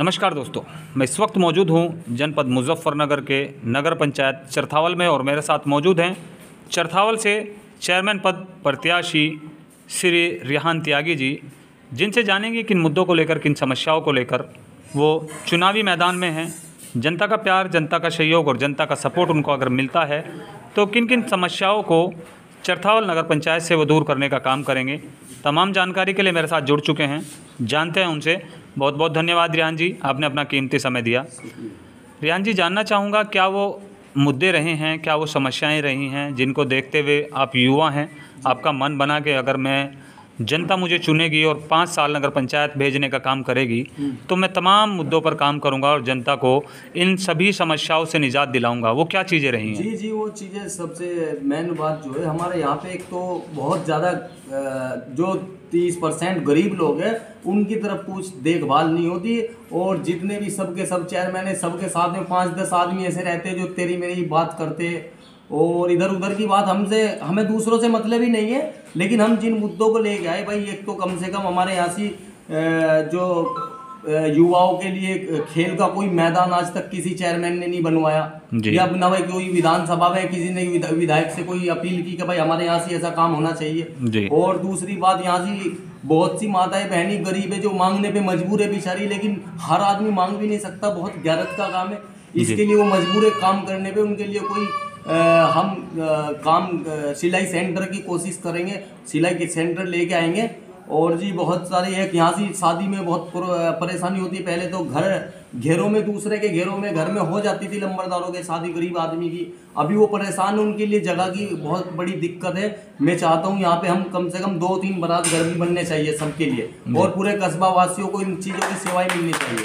नमस्कार दोस्तों, मैं इस वक्त मौजूद हूं जनपद मुजफ्फरनगर के नगर पंचायत चरथावल में और मेरे साथ मौजूद हैं चरथावल से चेयरमैन पद प्रत्याशी श्री रेहान त्यागी जी, जिनसे जानेंगे किन मुद्दों को लेकर, किन समस्याओं को लेकर वो चुनावी मैदान में हैं। जनता का प्यार, जनता का सहयोग और जनता का सपोर्ट उनको अगर मिलता है तो किन किन समस्याओं को चरथावल नगर पंचायत से वो दूर करने का काम करेंगे। तमाम जानकारी के लिए मेरे साथ जुड़ चुके हैं, जानते हैं उनसे। बहुत बहुत धन्यवाद रेहान जी, आपने अपना कीमती समय दिया। रेहान जी, जानना चाहूँगा क्या वो मुद्दे रहे हैं, क्या वो समस्याएं रही हैं जिनको देखते हुए आप युवा हैं, आपका मन बना कि अगर मैं जनता मुझे चुनेगी और 5 साल नगर पंचायत भेजने का काम करेगी तो मैं तमाम मुद्दों पर काम करूंगा और जनता को इन सभी समस्याओं से निजात दिलाऊंगा, वो क्या चीज़ें रही हैं? जी, वो चीज़ें सबसे मेन बात जो है हमारे यहाँ पे, एक तो बहुत ज़्यादा जो 30% गरीब लोग हैं उनकी तरफ कुछ देखभाल नहीं होती, और जितने भी सबके सब चेयरमैन है सबके साथ में 5-10 आदमी ऐसे रहते हैं जो तेरी मेरी बात करते और इधर उधर की बात। हमें दूसरों से मतलब ही नहीं है, लेकिन हम जिन मुद्दों को लेके आए भाई, एक तो कम से कम हमारे यहाँ से जो युवाओं के लिए खेल का कोई मैदान आज तक किसी चेयरमैन ने नहीं बनवाया, या न भाई कोई विधानसभा में किसी ने विधायक से कोई अपील की कि भाई हमारे यहाँ से ऐसा काम होना चाहिए। और दूसरी बात, यहाँ से बहुत सी माताएं बहनी गरीब है जो मांगने पे मजबूर है बेचारी, लेकिन हर आदमी मांग भी नहीं सकता, बहुत गैरत का काम है। इसके लिए वो मजबूर है काम करने पे, उनके लिए कोई हम काम सिलाई सेंटर की कोशिश करेंगे, सिलाई के सेंटर लेके आएंगे। और जी बहुत सारे एक यहाँ से शादी में बहुत परेशानी होती है। पहले तो घेरों में, दूसरे के घेरों में घर में हो जाती थी लंबरदारों के शादी गरीब आदमी की, अभी वो परेशान है, उनके लिए जगह की बहुत बड़ी दिक्कत है। मैं चाहता हूँ यहाँ पे हम कम से कम 2-3 बारात घर भी बनने चाहिए सबके लिए, और पूरे कस्बा वासियों को इन चीज़ों की सेवाएं मिलनी चाहिए।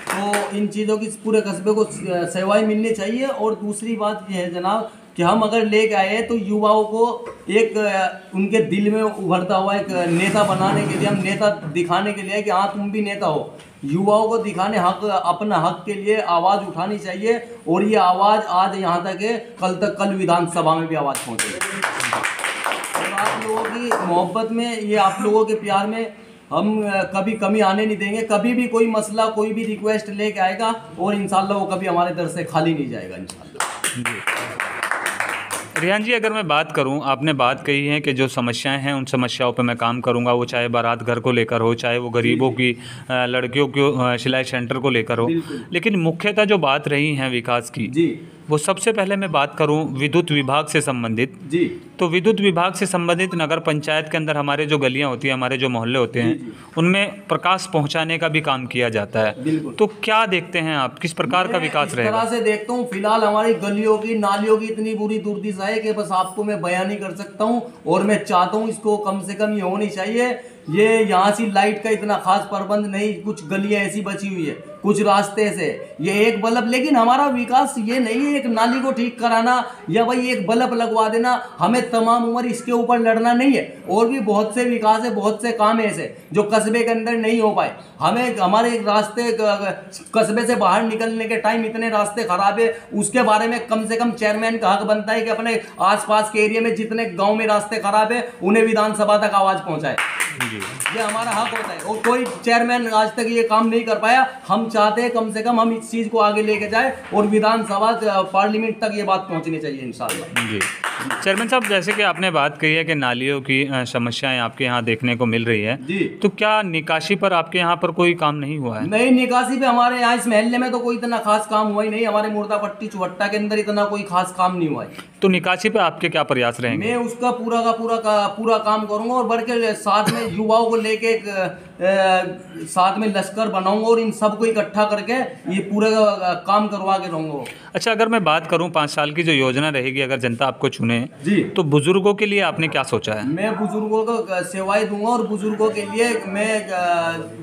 तो इन चीज़ों की पूरे कस्बे को सेवाएं मिलनी चाहिए। और दूसरी बात यह है जनाब कि हम अगर लेके आए तो युवाओं को एक उनके दिल में उभरता हुआ एक नेता बनाने के लिए, हम नेता दिखाने के लिए कि हाँ तुम भी नेता हो, युवाओं को दिखाने अपना हक के लिए आवाज़ उठानी चाहिए। और ये आवाज़ आज यहाँ तक है, कल विधानसभा में भी आवाज़ पहुँचेगी। और आप लोगों की मोहब्बत में, ये आप लोगों के प्यार में हम कभी कमी आने नहीं देंगे। कभी भी कोई मसला, कोई भी रिक्वेस्ट लेके आएगा और इंशाल्लाह वो कभी हमारे दर से खाली नहीं जाएगा इंशाल्लाह। रेहान जी, अगर मैं बात करूं, आपने बात कही है कि जो समस्याएं हैं उन समस्याओं पे मैं काम करूंगा, वो चाहे बारात घर को लेकर हो, चाहे वो गरीबों की लड़कियों को सिलाई सेंटर को लेकर हो, लेकिन मुख्यतः जो बात रही है विकास की, वो सबसे पहले मैं बात करूं विद्युत विभाग से संबंधित। तो विद्युत विभाग से संबंधित नगर पंचायत के अंदर हमारे जो गलियां होती हैं, हमारे जो मोहल्ले होते हैं, उनमें प्रकाश पहुंचाने का भी काम किया जाता है। तो क्या देखते हैं आप, किस प्रकार का विकास रहेगा? इस तरह से देखता हूँ, फिलहाल हमारी गलियों की, नालियों की इतनी बुरी दुर्दशा है कि बस आपको मैं बयान नहीं कर सकता हूँ। और मैं चाहता हूँ इसको कम से कम ये होनी चाहिए। ये यहाँ से लाइट का इतना खास प्रबंध नहीं, कुछ गलियां ऐसी बची हुई है, कुछ रास्ते से ये एक बल्ब, लेकिन हमारा विकास ये नहीं है एक नाली को ठीक कराना या भाई एक बल्ब लगवा देना। हमें तमाम उम्र इसके ऊपर लड़ना नहीं है, और भी बहुत से विकास है, बहुत से काम है ऐसे जो कस्बे के अंदर नहीं हो पाए। हमें हमारे रास्ते, कस्बे से बाहर निकलने के टाइम इतने रास्ते खराब है, उसके बारे में कम से कम चेयरमैन का हक बनता है कि अपने आसपास के एरिया में जितने गाँव में रास्ते खराब है उन्हें विधानसभा तक आवाज पहुँचाए। ये हमारा हक होता है, और कोई चेयरमैन आज तक ये काम नहीं कर पाया। हम चाहते हैं कम से कम हम इस चीज को आगे लेके जाए और विधानसभा पार्लियामेंट तक ये बात पहुंचनी चाहिए इंशाल्लाह। जी चेयरमैन साहब, जैसे कि आपने बात कही है कि नालियों की समस्याएं आपके यहाँ देखने को मिल रही है, तो क्या निकासी पर आपके यहाँ पर कोई काम नहीं हुआ है? नहीं, निकासी पे हमारे यहाँ इस महल्ले में तो कोई इतना खास काम हुआ ही नहीं। हमारे मुर्दापट्टी चुहट्टा के अंदर इतना कोई खास काम नहीं हुआ है। तो निकासी पे आपके क्या प्रयास रहेंगे? मैं उसका पूरा काम करूंगा, और बल्कि साथ में युवाओं को लेके साथ में लश्कर बनाऊंगा और इन सबको इकट्ठा करके ये पूरा काम करवा के रहूंगा। अच्छा, अगर मैं बात करूं 5 साल की जो योजना रहेगी, अगर जनता आपको चुने तो बुजुर्गों के लिए आपने क्या सोचा है? मैं बुजुर्गों को सेवाएं दूंगा, और बुजुर्गों के लिए मैं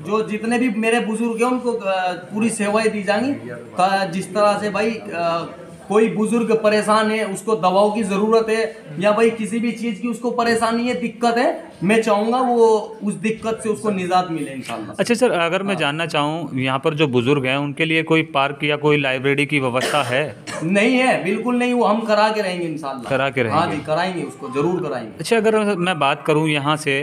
जो जितने भी मेरे बुजुर्ग हैं उनको पूरी सेवाएं दी जाएंगी। जिस तरह से भाई कोई बुजुर्ग परेशान है, उसको दवाओं की ज़रूरत है, या भाई किसी भी चीज़ की उसको परेशानी है, दिक्कत है, मैं चाहूँगा वो उस दिक्कत से उसको निजात मिले इंशाल्लाह। अच्छा सर, अगर मैं जानना चाहूँ, यहाँ पर जो बुजुर्ग हैं उनके लिए कोई पार्क या कोई लाइब्रेरी की व्यवस्था है? नहीं है, बिल्कुल नहीं, वो हम करा के रहेंगे इंशाल्लाह। करा के रहेंगे। हाँ जी, कराएंगे, उसको जरूर कराएंगे। अच्छा, अगर मैं बात करूं यहाँ से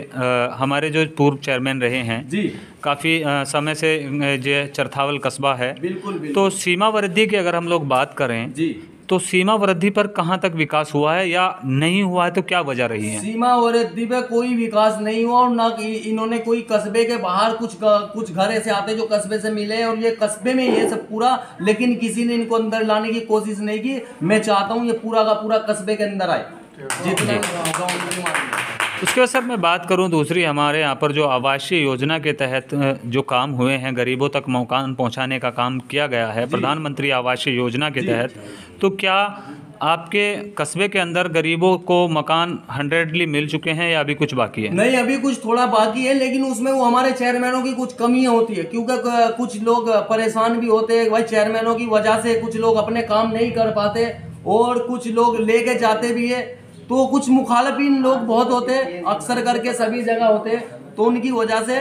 हमारे जो पूर्व चेयरमैन रहे हैं जी, काफ़ी समय से जो चरथावल कस्बा है, बिल्कुल बिल्कुल। तो सीमा वृद्धि की अगर हम लोग बात करें जी, तो सीमा वृद्धि पर कहाँ तक विकास हुआ है या नहीं हुआ है, तो क्या वजह रही है? सीमा वृद्धि पे कोई विकास नहीं हुआ और ना इन्होंने कोई कस्बे के बाहर कुछ घर ऐसे आते जो कस्बे से मिले और ये कस्बे में ये सब पूरा, लेकिन किसी ने इनको अंदर लाने की कोशिश नहीं की। मैं चाहता हूँ ये पूरा का पूरा कस्बे के अंदर आए, जितना गाँव। उसके बाद सर मैं बात करूं दूसरी, हमारे यहाँ पर जो आवासीय योजना के तहत जो काम हुए हैं, गरीबों तक मकान पहुंचाने का काम किया गया है प्रधानमंत्री आवासीय योजना के तहत, तो क्या आपके कस्बे के अंदर गरीबों को मकान 100% मिल चुके हैं या अभी कुछ बाकी है? नहीं, अभी कुछ थोड़ा बाकी है, लेकिन उसमें वो हमारे चेयरमैनों की कुछ कमियां होती है, क्योंकि कुछ लोग परेशान भी होते हैं भाई, चेयरमैनों की वजह से कुछ लोग अपने काम नहीं कर पाते और कुछ लोग लेके जाते भी है, तो कुछ मुखालफिन लोग बहुत होते हैं, अक्सर करके सभी जगह होते हैं, तो उनकी वजह से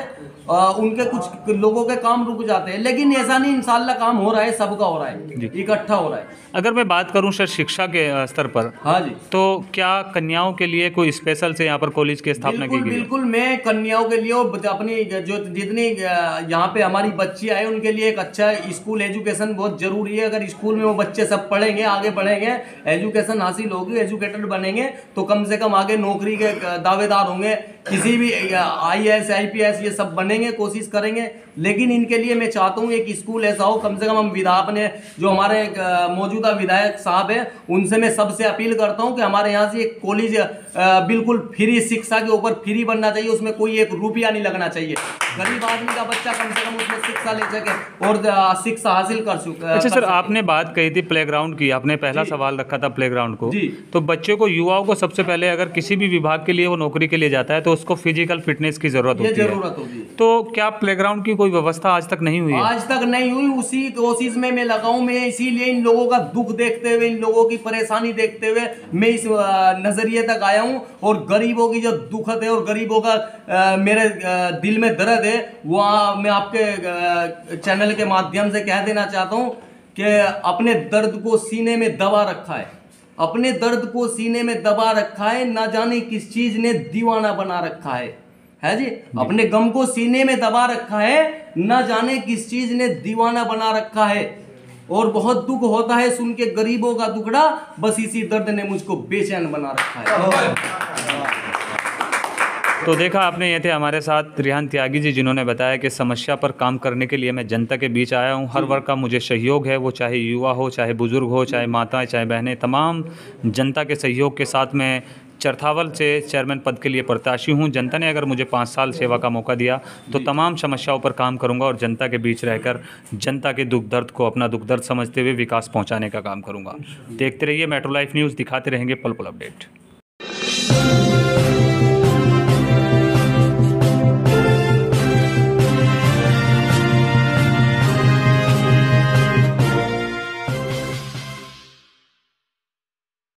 उनके कुछ लोगों के काम रुक जाते हैं, लेकिन ऐसा नहीं, इंशाल्लाह काम हो रहा है, सबका हो रहा है, इकट्ठा हो रहा है। अगर मैं बात करूं सर शिक्षा के स्तर पर, हाँ जी, तो क्या कन्याओं के लिए कोई स्पेशल से यहाँ पर कॉलेज की स्थापना की गई? बिल्कुल, मैं कन्याओं के लिए अपनी जो जितनी यहाँ पे हमारी बच्ची आए उनके लिए एक अच्छा स्कूल एजुकेशन बहुत जरूरी है। अगर स्कूल में वो बच्चे सब पढ़ेंगे, आगे बढ़ेंगे, एजुकेशन हासिल होगी, एजुकेटेड बनेंगे, तो कम से कम आगे नौकरी के दावेदार होंगे, किसी भी IAS IPS ये सब बनेंगे, कोशिश करेंगे। लेकिन इनके लिए मैं चाहता हूँ एक स्कूल ऐसा हो, कम से कम हम अपने जो हमारे मौजूदा विधायक साहब है उनसे मैं सबसे अपील करता हूँ कि हमारे यहाँ से एक कॉलेज बिल्कुल फ्री, शिक्षा के ऊपर फ्री बनना चाहिए, उसमें कोई 1 रुपया नहीं लगना चाहिए, गरीब आदमी का बच्चा कम से कम उसमें शिक्षा ले सके और शिक्षा हासिल कर सके। अच्छा सर, आपने बात कही थी प्लेग्राउंड की, आपने पहला सवाल रखा था प्लेग्राउंड को, तो बच्चों को, युवाओं को सबसे पहले अगर किसी भी विभाग के लिए वो नौकरी के लिए जाता है तो उसको फिजिकल फिटनेस की जरूरत होती है, तो क्या प्लेग्राउंड की कोई व्यवस्था आज तक नहीं हुई है? आज तक नहीं हुई, उसी कोशिश में मैं लगा हूं। मैं इसीलिए इन लोगों का दुख देखते हुए, इन लोगों की परेशानी देखते हुए मैं इस नजरिए तक आया हूं, और गरीबों की जो दुखद है और गरीबों का मेरे दिल में दर्द है वो मैं आपके चैनल के माध्यम से कह देना चाहता हूं कि अपने दर्द को सीने में दबा रखा है, अपने दर्द को सीने में दबा रखा है, ना जाने किस चीज ने दीवाना बना रखा है जी, अपने गम को सीने में दबा रखा है, ना जाने किस चीज ने दीवाना बना रखा है, और बहुत दुख होता है सुन के गरीबों का दुखड़ा, बस इसी दर्द ने मुझको बेचैन बना रखा है। तो देखा आपने, ये थे हमारे साथ रेहान त्यागी जी, जिन्होंने बताया कि समस्या पर काम करने के लिए मैं जनता के बीच आया हूँ, हर वर्ग का मुझे सहयोग है, वो चाहे युवा हो, चाहे बुजुर्ग हो, चाहे माताएं, चाहे बहनें, तमाम जनता के सहयोग के साथ मैं चरथावल से चेयरमैन पद के लिए प्रत्याशी हूं। जनता ने अगर मुझे 5 साल सेवा का मौका दिया तो तमाम समस्याओं पर काम करूंगा और जनता के बीच रहकर जनता के दुख दर्द को अपना दुख दर्द समझते हुए विकास पहुंचाने का काम करूंगा। देखते रहिए मेट्रो लाइफ न्यूज़, दिखाते रहेंगे पल पल अपडेट।